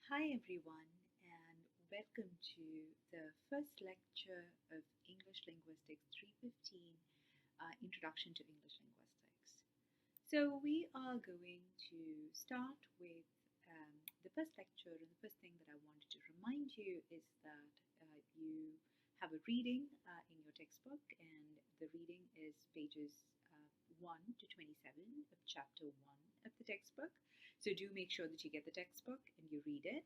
Hi everyone, and welcome to the first lecture of English Linguistics 315 Introduction to English Linguistics. So, we are going to start with the first lecture, and the first thing that I wanted to remind you is that you have a reading in your textbook, and the reading is pages 1 to 27 of chapter 1 of the textbook. So, do make sure that you get the textbook and you read it.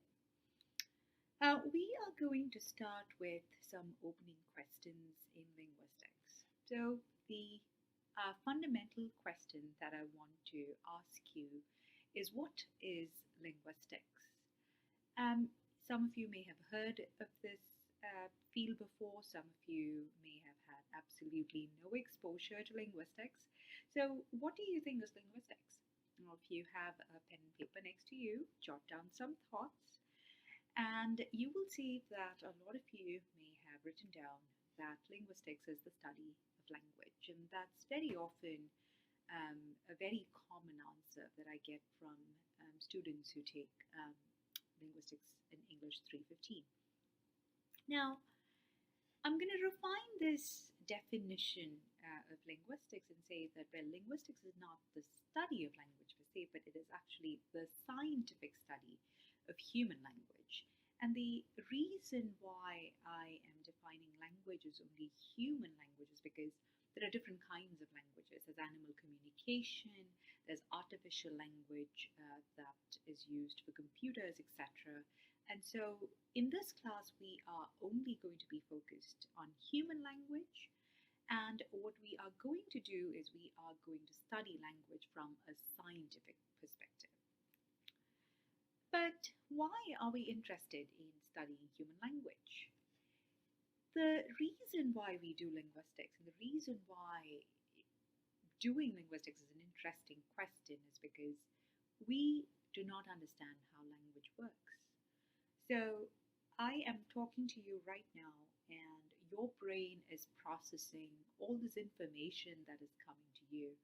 We are going to start with some opening questions in linguistics. So, the fundamental question that I want to ask you is, what is linguistics? Some of you may have heard of this field before, some of you may have had absolutely no exposure to linguistics. So, what do you think is linguistics? Now, if you have a pen and paper next to you, jot down some thoughts. And you will see that a lot of you may have written down that linguistics is the study of language. And that's very often a very common answer that I get from students who take linguistics in English 315. Now, I'm going to refine this definition of linguistics and say that, well, linguistics is not the study of language per se, but it is actually the scientific study of human language. And the reason why I am defining language as only human language is because there are different kinds of languages. There's animal communication, there's artificial language that is used for computers, etc. And so in this class, we are only going to be focused on human language. And what we are going to do is we are going to study language from a scientific perspective. But why are we interested in studying human language? The reason why we do linguistics and the reason why doing linguistics is an interesting question is because we do not understand how language works. So I am talking to you right now, and your brain is processing all this information that is coming to you.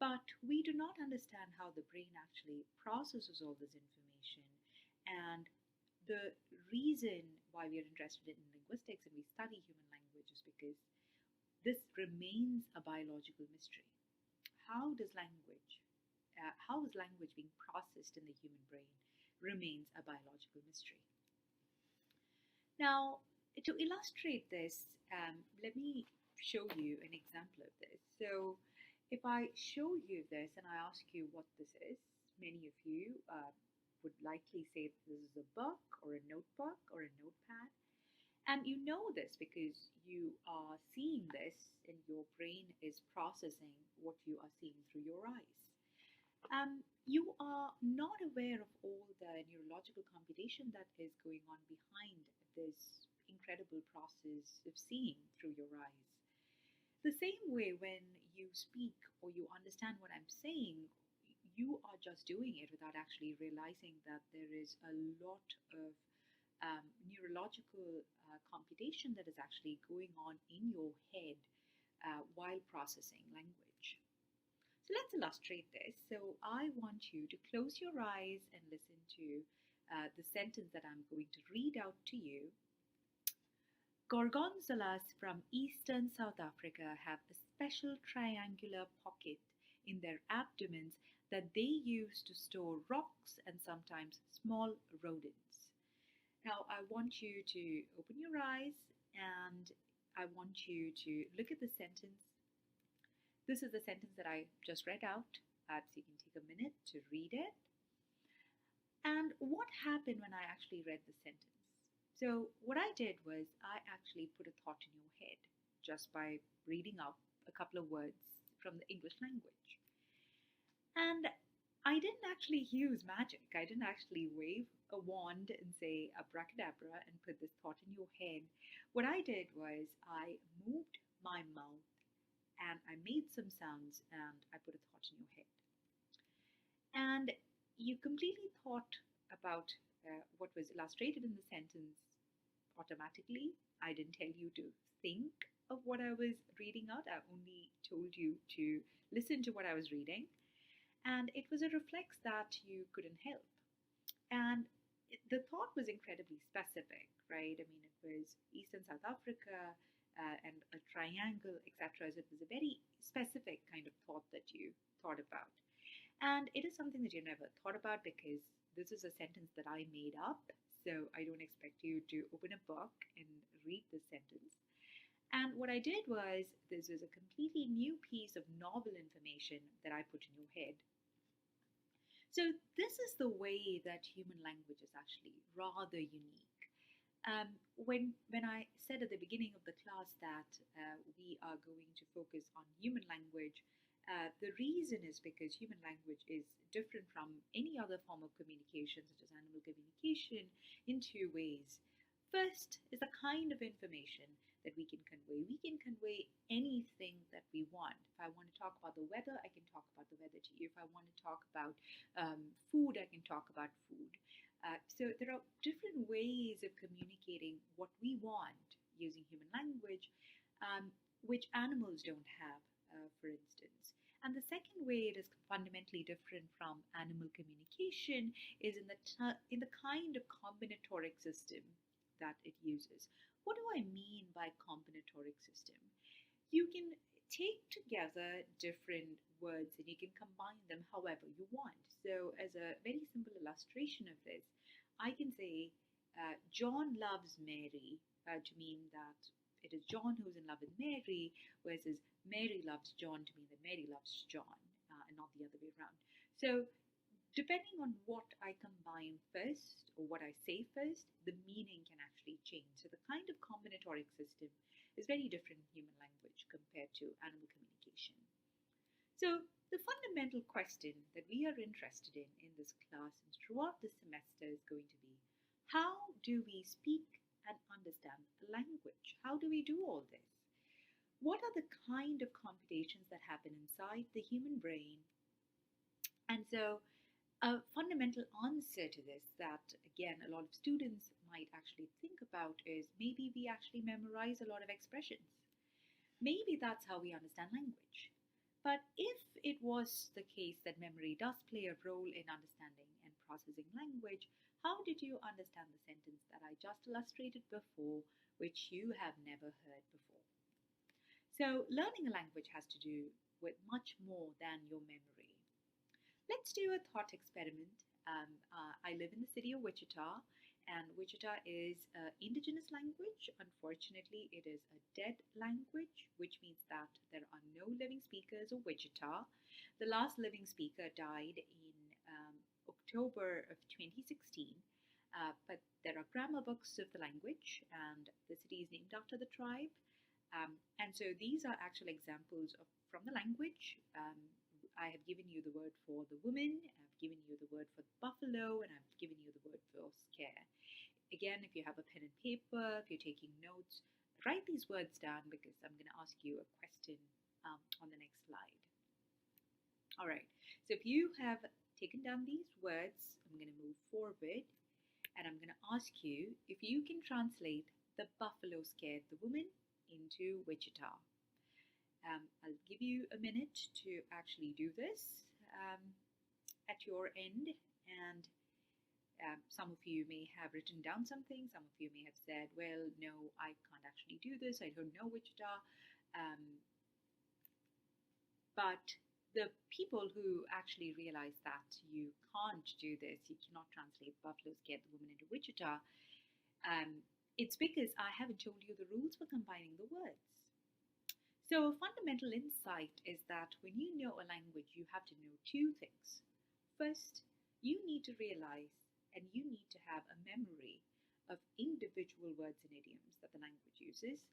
But we do not understand how the brain actually processes all this information. And the reason why we are interested in linguistics and we study human language is because this remains a biological mystery. How is language being processed in the human brain remains a biological mystery. Now, to illustrate this, let me show you an example of this. So, if I show you this and I ask you what this is, many of you would likely say this is a book or a notebook or a notepad. And you know this because you are seeing this and your brain is processing what you are seeing through your eyes. You are not aware of all the neurological computation that is going on behind this incredible process of seeing through your eyes. The same way, when you speak or you understand what I'm saying, you are just doing it without actually realizing that there is a lot of neurological computation that is actually going on in your head while processing language. So let's illustrate this. So I want you to close your eyes and listen to the sentence that I'm going to read out to you. Gorgonzolas from eastern South Africa have a special triangular pocket in their abdomens that they use to store rocks and sometimes small rodents. Now I want you to open your eyes and I want you to look at the sentence. This is the sentence that I just read out, so you can take a minute to read it. And what happened when I actually read the sentence? So what I did was I actually put a thought in your head just by reading out a couple of words from the English language. And I didn't actually use magic. I didn't actually wave a wand and say abracadabra and put this thought in your head. What I did was I moved my mouth and I made some sounds and I put a thought in your head. And you completely thought about what was illustrated in the sentence automatically. I didn't tell you to think of what I was reading out. I only told you to listen to what I was reading. And it was a reflex that you couldn't help. And the thought was incredibly specific, right? I mean, it was Eastern South Africa and a triangle, etc. So it was a very specific kind of thought that you thought about. And it is something that you never thought about because this is a sentence that I made up. So I don't expect you to open a book and read this sentence. And what I did was, this was a completely new piece of novel information that I put in your head. So, this is the way that human language is actually rather unique. When I said at the beginning of the class that we are going to focus on human language, the reason is because human language is different from any other form of communication, such as animal communication, in two ways. First is the kind of information that we can convey. We can convey anything that we want. If I want to talk about the weather, I can talk about the weather to you. If I want to talk about food, I can talk about food. So there are different ways of communicating what we want using human language, which animals don't have, for instance. And the second way it is fundamentally different from animal communication is in the kind of combinatoric system that it uses. What do I mean by combinatoric system? You can take together different words and you can combine them however you want. So, as a very simple illustration of this, I can say John loves Mary to mean that it is John who's in love with Mary, versus Mary loves John to mean that Mary loves John, and not the other way around. So, depending on what I combine first or what I say first, the meaning can actually change. So the kind of combinatoric system is very different in human language compared to animal communication. So the fundamental question that we are interested in this class and throughout the semester is going to be, how do we speak and understand the language? How do we do all this? What are the kind of computations that happen inside the human brain? And so a fundamental answer to this that, again, a lot of students might actually think about is maybe we actually memorize a lot of expressions. Maybe that's how we understand language. But if it was the case that memory does play a role in understanding and processing language, how did you understand the sentence that I just illustrated before, which you have never heard before? So, learning a language has to do with much more than your memory. Let's do a thought experiment. I live in the city of Wichita, and Wichita is an indigenous language. Unfortunately, it is a dead language, which means that there are no living speakers of Wichita. The last living speaker died in October of 2016, but there are grammar books of the language, and the city is named after the tribe. And so these are actual examples from the language. I have given you the word for the woman, I've given you the word for the buffalo, and I've given you the word for scare. Again, if you have a pen and paper, if you're taking notes, write these words down because I'm going to ask you a question on the next slide. All right, so if you have taken down these words, I'm going to move forward and I'm going to ask you if you can translate the buffalo scared the woman into Wichita. I'll give you a minute to actually do this at your end, and some of you may have written down something, some of you may have said, well, no, I can't actually do this, I don't know Wichita. But the people who actually realize that you can't do this, you cannot translate buffalo scared the woman into Wichita, it's because I haven't told you the rules for combining the words. So a fundamental insight is that when you know a language, you have to know two things. First, you need to realize and you need to have a memory of individual words and idioms that the language uses.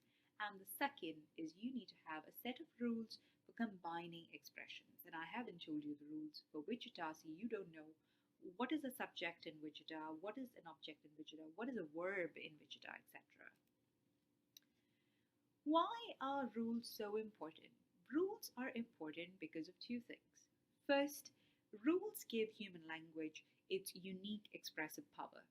And the second is you need to have a set of rules for combining expressions. And I haven't told you the rules for Wichita, so you don't know what is a subject in Wichita, what is an object in Wichita, what is a verb in Wichita, etc. Why are rules so important? Rules are important because of two things. First, rules give human language its unique expressive power.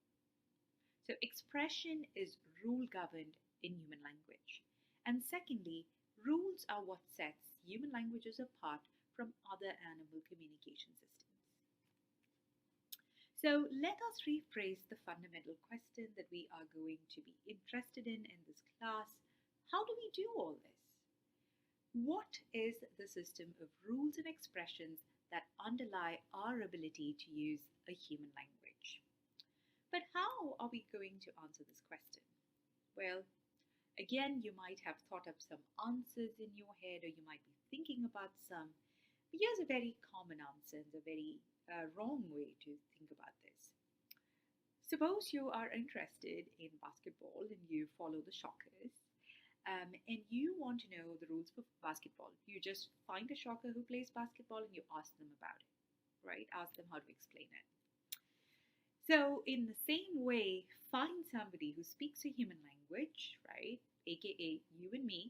So expression is rule governed in human language. And secondly, rules are what sets human languages apart from other animal communication systems. So let us rephrase the fundamental question that we are going to be interested in this class. How do we do all this? What is the system of rules and expressions that underlie our ability to use a human language? But how are we going to answer this question? Well, again, you might have thought up some answers in your head, or you might be thinking about some. But here's a very common answer and a very wrong way to think about this. Suppose you are interested in basketball and you follow the Shockers, and you want to know the rules for basketball. You just find a Shocker who plays basketball and you ask them about it, right? Ask them how to explain it. So, in the same way, find somebody who speaks a human language, right? AKA you and me,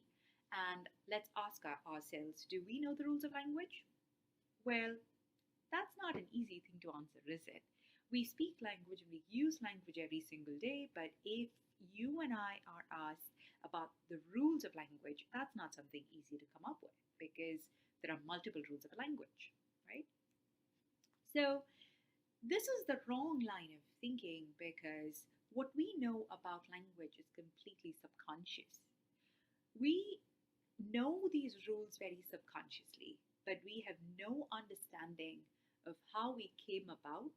and let's ask ourselves, do we know the rules of language? Well, that's not an easy thing to answer, is it? We speak language and we use language every single day, but if you and I are asked about the rules of language, that's not something easy to come up with because there are multiple rules of a language, right? So, this is the wrong line of thinking because what we know about language is completely subconscious. We know these rules very subconsciously, but we have no understanding of how we came about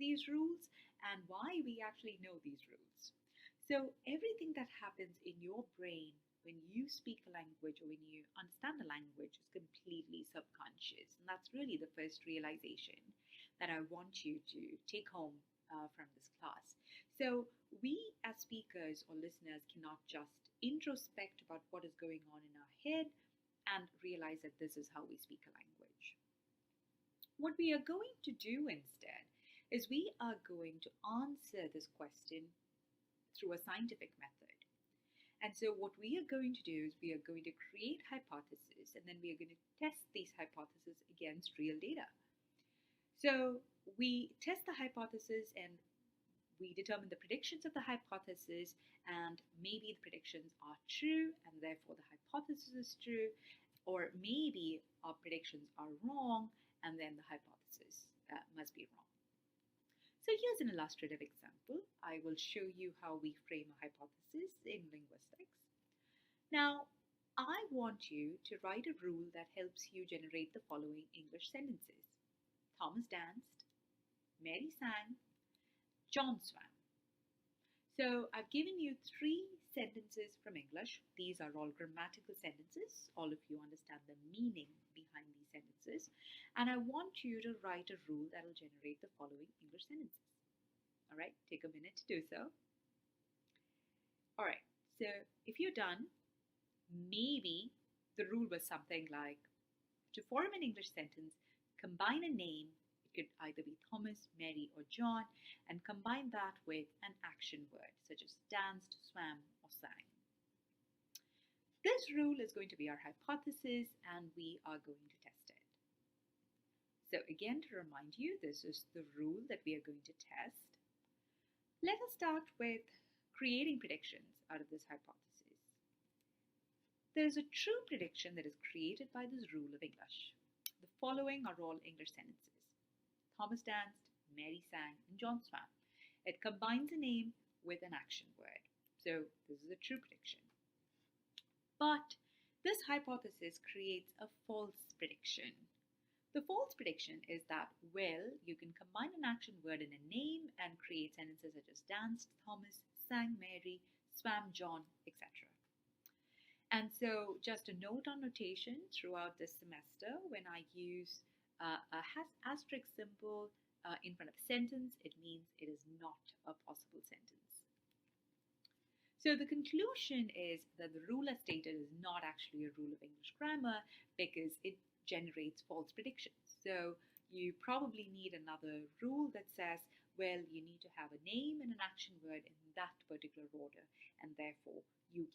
these rules and why we actually know these rules. So, everything that happens in your brain when you speak a language or when you understand a language is completely subconscious. And that's really the first realization that I want you to take home from this class. So, we as speakers or listeners cannot just introspect about what is going on in our head and realize that this is how we speak a language. What we are going to do instead is we are going to answer this question through a scientific method. And so what we are going to do is we are going to create hypotheses and then we are going to test these hypotheses against real data. So we test the hypothesis and we determine the predictions of the hypothesis, and maybe the predictions are true and therefore the hypothesis is true, or maybe our predictions are wrong and then the hypothesis must be wrong. So here's an illustrative example. I will show you how we frame a hypothesis in linguistics. Now, I want you to write a rule that helps you generate the following English sentences. Thomas danced, Mary sang, John swam. So I've given you 3 sentences from English. These are all grammatical sentences. All of you understand the meaning behind these sentences. And I want you to write a rule that will generate the following English sentences. All right, take a minute to do so. All right, so if you're done, maybe the rule was something like, to form an English sentence, combine a name. It could either be Thomas, Mary, or John, and combine that with an action word such as danced, swam, or sang. This rule is going to be our hypothesis and we are going to test it. So again, to remind you, this is the rule that we are going to test. Let us start with creating predictions out of this hypothesis. There is a true prediction that is created by this rule of English. The following are all English sentences. Thomas danced, Mary sang, and John swam. It combines a name with an action word. So this is a true prediction. But this hypothesis creates a false prediction. The false prediction is that, well, you can combine an action word and a name and create sentences such as danced Thomas, sang Mary, swam John, etc. And so just a note on notation throughout this semester, when I use a asterisk symbol in front of a sentence, it means it is not a possible sentence. So the conclusion is that the rule as stated is not actually a rule of English grammar because it generates false predictions. So you probably need another rule that says, well, you need to have a name and an action word in that particular order, and therefore you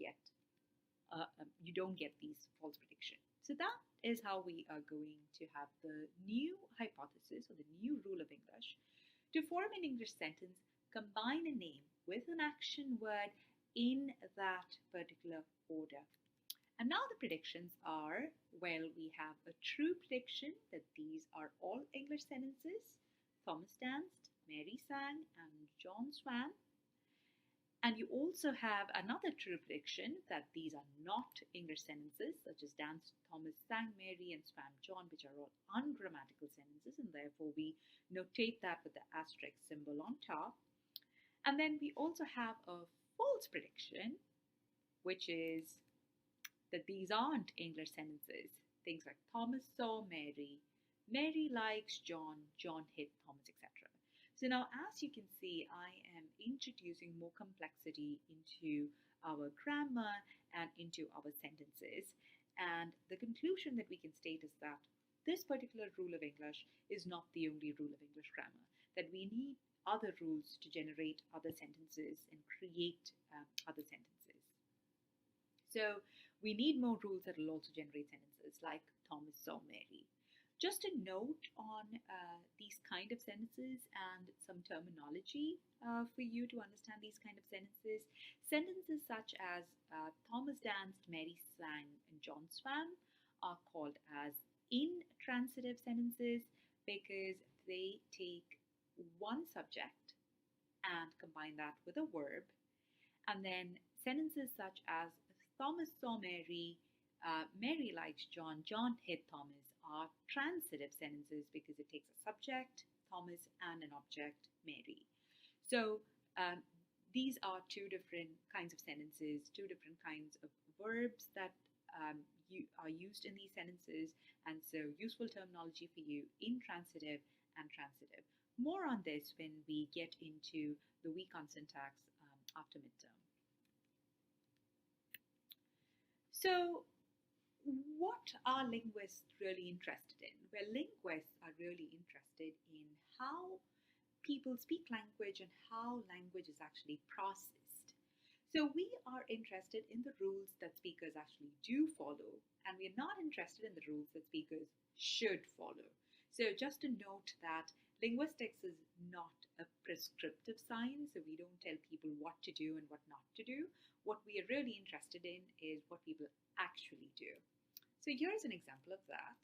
don't get these false predictions. So that is how we are going to have the new hypothesis or the new rule of English. To form an English sentence, combine a name with an action word in that particular order. And now the predictions are, well, we have a true prediction that these are all English sentences. Thomas danced, Mary sang and John swam. And you also have another true prediction that these are not English sentences, such as Dan Thomas sang Mary and swam John, which are all ungrammatical sentences, and therefore we notate that with the asterisk symbol on top. And then we also have a false prediction, which is that these aren't English sentences. Things like Thomas saw Mary, Mary likes John, John hit Thomas, etc. So now, as you can see, I am introducing more complexity into our grammar and into our sentences. And the conclusion that we can state is that this particular rule of English is not the only rule of English grammar, that we need other rules to generate other sentences and create other sentences. So we need more rules that will also generate sentences like Thomas saw Mary. Just a note on these kind of sentences and some terminology for you to understand these kind of sentences. Sentences such as Thomas danced, Mary sang, and John swam are called as intransitive sentences because they take one subject and combine that with a verb. And then sentences such as Thomas saw Mary, Mary likes John, John hit Thomas are transitive sentences because it takes a subject, Thomas, and an object, Mary. So these are two different kinds of sentences, two different kinds of verbs that are used in these sentences, and so useful terminology for you, intransitive and transitive. More on this when we get into the week on syntax after midterm. So what are linguists really interested in? Well, linguists are really interested in how people speak language and how language is actually processed. So we are interested in the rules that speakers actually do follow, and we're not interested in the rules that speakers should follow. So just to note that linguistics is not a prescriptive science, so we don't tell people what to do and what not to do. What we are really interested in is what people actually do. So here's an example of that.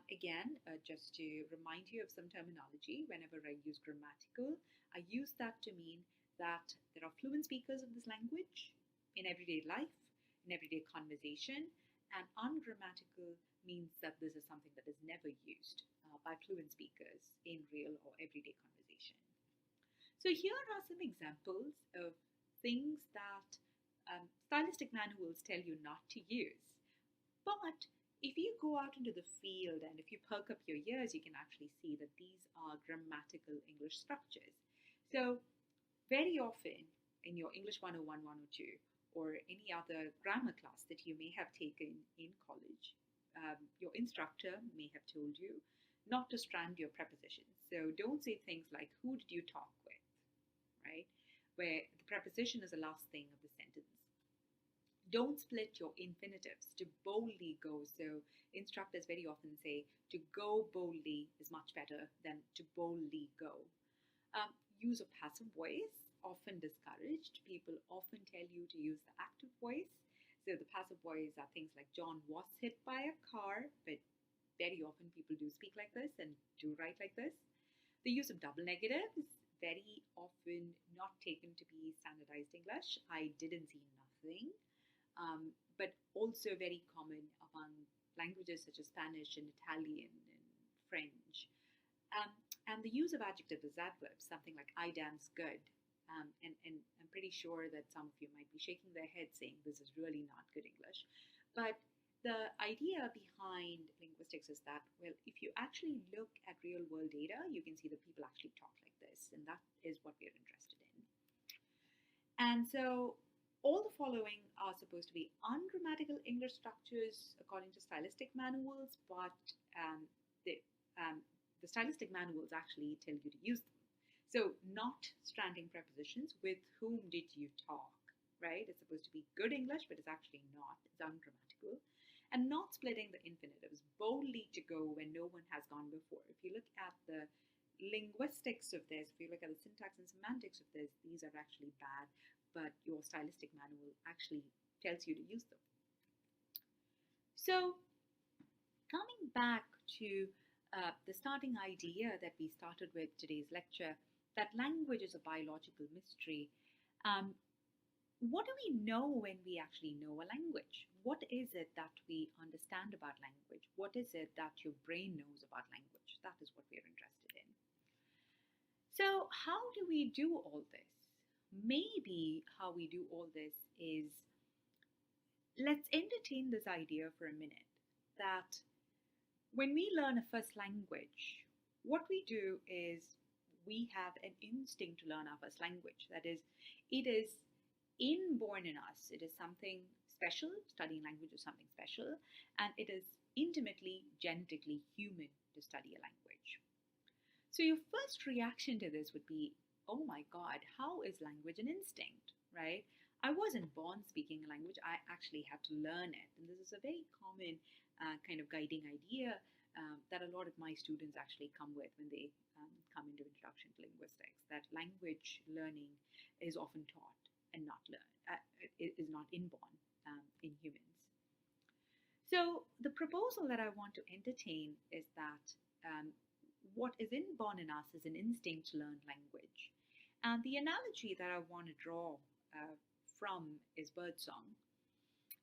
Again, just to remind you of some terminology, whenever I use grammatical, I use that to mean that there are fluent speakers of this language in everyday life, in everyday conversation, and ungrammatical means that this is something that is never used by fluent speakers in real or everyday conversation. So here are some examples of things that stylistic manuals tell you not to use. But if you go out into the field and if you perk up your ears, you can actually see that these are grammatical English structures. So very often in your English 101, 102, or any other grammar class that you may have taken in college, your instructor may have told you not to strand your prepositions. So don't say things like, who did you talk with, right? Where the preposition is the last thing of the sentence. Don't split your infinitives to boldly go. So instructors very often say to go boldly is much better than to boldly go. Use of passive voice, often discouraged. People often tell you to use the active voice. So the passive voice are things like John was hit by a car, but very often people do speak like this and do write like this. The use of double negatives, very often not taken to be standardized English. I didn't see nothing. But also very common among languages such as Spanish and Italian and French. And the use of adjectives as adverbs, something like I dance good. And I'm pretty sure that some of you might be shaking their heads saying this is really not good English. But the idea behind linguistics is that, well, if you actually look at real world data, you can see that people actually talk like this. And that is what we're interested in. And so all the following are supposed to be ungrammatical English structures according to stylistic manuals, but the stylistic manuals actually tell you to use them. So not stranding prepositions, with whom did you talk, right? It's supposed to be good English, but it's actually not. It's ungrammatical. And not splitting the infinitives, boldly to go when no one has gone before. If you look at the linguistics of this, if you look at the syntax and semantics of this, these are actually bad, but your stylistic manual actually tells you to use them. So coming back to the starting idea that we started with today's lecture, that language is a biological mystery. Um, what do we know when we actually know a language? What is it that we understand about language? What is it that your brain knows about language? That is what we're interested in. So, how do we do all this? Maybe how we do all this is, let's entertain this idea for a minute that when we learn a first language, what we do is we have an instinct to learn our first language. That is, it is inborn in us. It is something special. Studying language is something special, and it is intimately, genetically human to study a language. So, your first reaction to this would be, oh my God, how is language an instinct, right? I wasn't born speaking a language, I actually had to learn it. And this is a very common kind of guiding idea that a lot of my students actually come with when they come into Introduction to Linguistics, that language learning is often taught and not learned, is not inborn in humans. So the proposal that I want to entertain is that what is inborn in us is an instinct to learn language. And the analogy that I want to draw from is birdsong.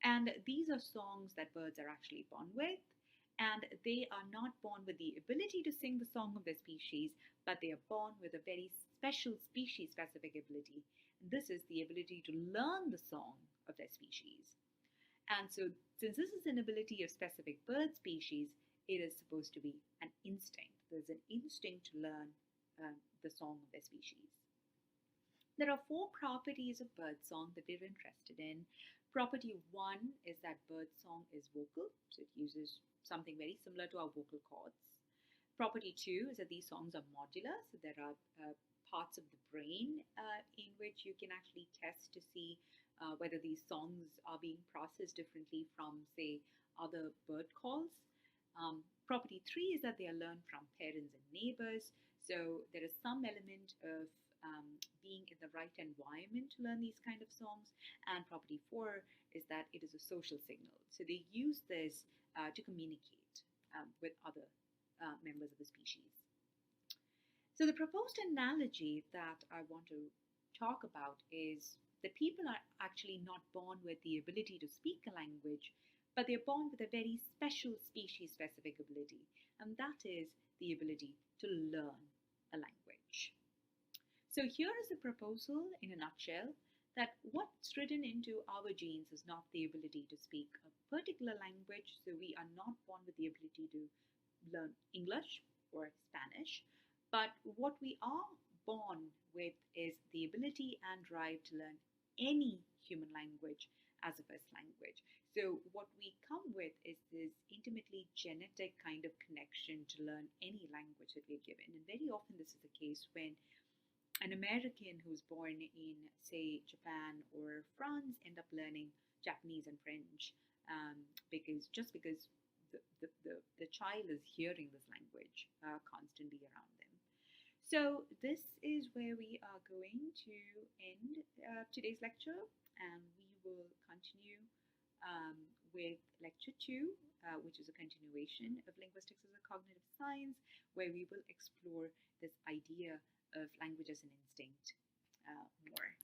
And these are songs that birds are actually born with. And they are not born with the ability to sing the song of their species, but they are born with a very special species-specific ability. And this is the ability to learn the song of their species. And so, since this is an ability of specific bird species, it is supposed to be an instinct. There's an instinct to learn the song of their species. There are 4 properties of birdsong that we're interested in. Property 1 is that birdsong is vocal, so it uses something very similar to our vocal cords. Property 2 is that these songs are modular, so there are parts of the brain in which you can actually test to see whether these songs are being processed differently from, say, other bird calls. Property 3 is that they are learned from parents and neighbors, so there is some element of being in the right environment to learn these kind of songs. And property 4 is that it is a social signal. So they use this to communicate with other members of the species. So the proposed analogy that I want to talk about is that people are actually not born with the ability to speak a language, but they're born with a very special species-specific ability, and that is the ability to learn a language. So here is the proposal in a nutshell, that what's written into our genes is not the ability to speak a particular language, so we are not born with the ability to learn English or Spanish, but what we are born with is the ability and drive to learn any human language as a first language. So what we come with is this intimately genetic kind of connection to learn any language that we're given. And very often this is the case when an American who's born in, say, Japan or France end up learning Japanese and French because the child is hearing this language constantly around them. So this is where we are going to end today's lecture, and we will continue with lecture 2, which is a continuation of linguistics as a cognitive science, where we will explore this idea of language as an instinct more.